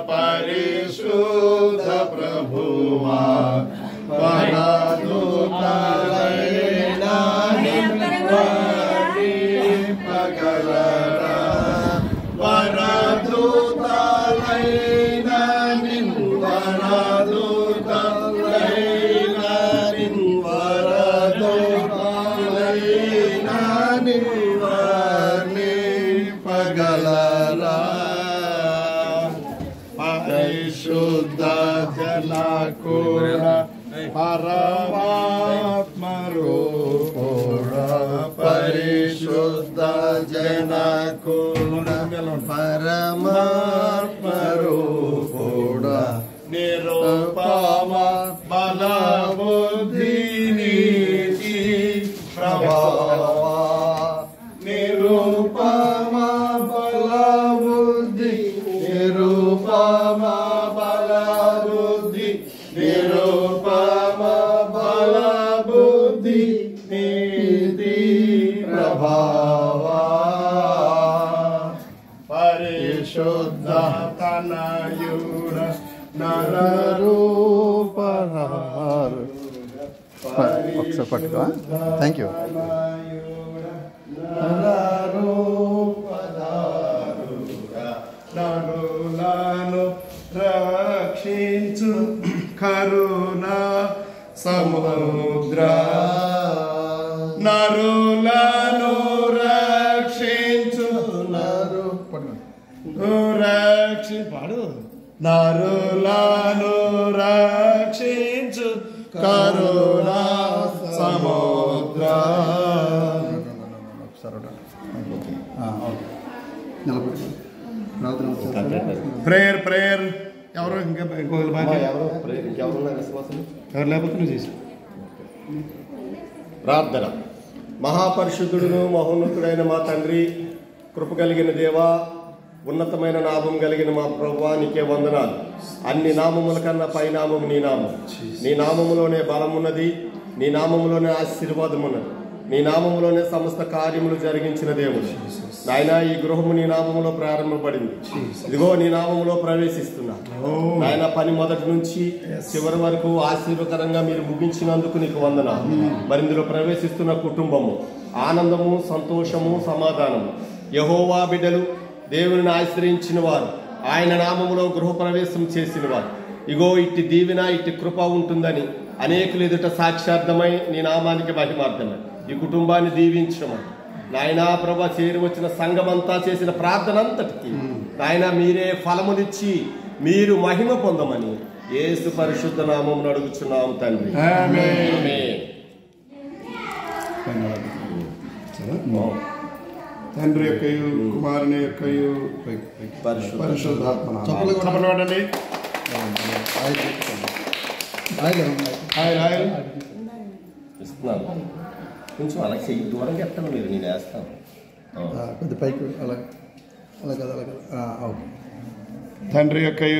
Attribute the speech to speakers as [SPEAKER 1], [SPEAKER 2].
[SPEAKER 1] పరిశుద్ధ ప్రభువా పరదూతలైనా నింపగలరా పరదూతలైనా నింపగలరా పరిశుద్ధ జనకుడా పరమాత్మ రూపుడా పరిశుద్ధ జనకుడా పరమాత్మ రూపుడా నిరూపమ బలబుద్ధి నీతి ప్రభావా నిరూపమ బలబుద్ధి నిరూపమ బలబుద్ధి నిరూపమ బలబుద్ధి నీతి ప్రభావా పరిశుద్ధ తనయుడ నరరూపధారు
[SPEAKER 2] ఒకసారి పట్టుకో. Thank you.
[SPEAKER 1] నరులను రక్షించు కరుణ సముద్ర నరులను రక్షించు పాడు నరులను రక్షించు కరుణ సముద్ర ప్రేయర్ ప్రేయర్ ఎవరు ఇంకా ఎవరు లేకపోతే నువ్వు చేసి
[SPEAKER 3] ప్రార్థన. మహాపరిశుద్ధుడును మహోన్నతుడైన మా తండ్రి, కృప కలిగిన దేవా, ఉన్నతమైన నామం కలిగిన మా ప్రభువా, నీకే వందనాలు. అన్ని నామముల కన్నా పై నామము నీ నామం. నీ నామములోనే బలమున్నది, నీ నామములోనే ఆశీర్వాదం ఉన్నది, నీ నామములోనే సమస్త కార్యములు జరిగించిన దేవుడు. నాయన, ఈ గృహము నీ నామములో ప్రారంభపడింది. ఇదిగో నీ నామములో ప్రవేశిస్తున్నా. నాయన, పని మొదటి నుంచి చివరి వరకు ఆశీర్వకరంగా మీరు ముగించినందుకు నీకు వందనాలు. మరి ఇందులో ప్రవేశిస్తున్న కుటుంబము ఆనందము, సంతోషము, సమాధానము. యెహోవా బిడ్డలు, దేవుని ఆశ్రయించిన వారు, ఆయన నామములో గృహప్రవేశం చేసిన వారు, ఇగో ఇట్టి దీవెన ఇట్టి కృప ఉంటుందని అనేకులు ఎదుట సాక్ష్యార్థమై నీ నామానికి మహిమార్థమై ఈ కుటుంబాన్ని దీవించమని నాయనా ప్రభా, చేరి వచ్చిన సంఘమంతా చేసిన ప్రార్థన అంతటికి నాయన మీరే ఫలమునిచ్చి మీరు మహిమ పొందమని యేసు పరిశుద్ధ నామమును అడుగుచున్నాం తండ్రి. ఆమేన్.
[SPEAKER 1] తండ్రి యొక్కయు కుమారుని యొక్కయు పరిశుద్ధాత్మ చెప్పండి.
[SPEAKER 3] ఇస్తున్నాను. కొంచెం అలా చెయ్యి దూరంగా ఎత్తాను మీరు, నేను వేస్తాను.
[SPEAKER 2] కొద్ది పైకి అలా అలా కదా అలా కదా.
[SPEAKER 1] తండ్రి యొక్కయు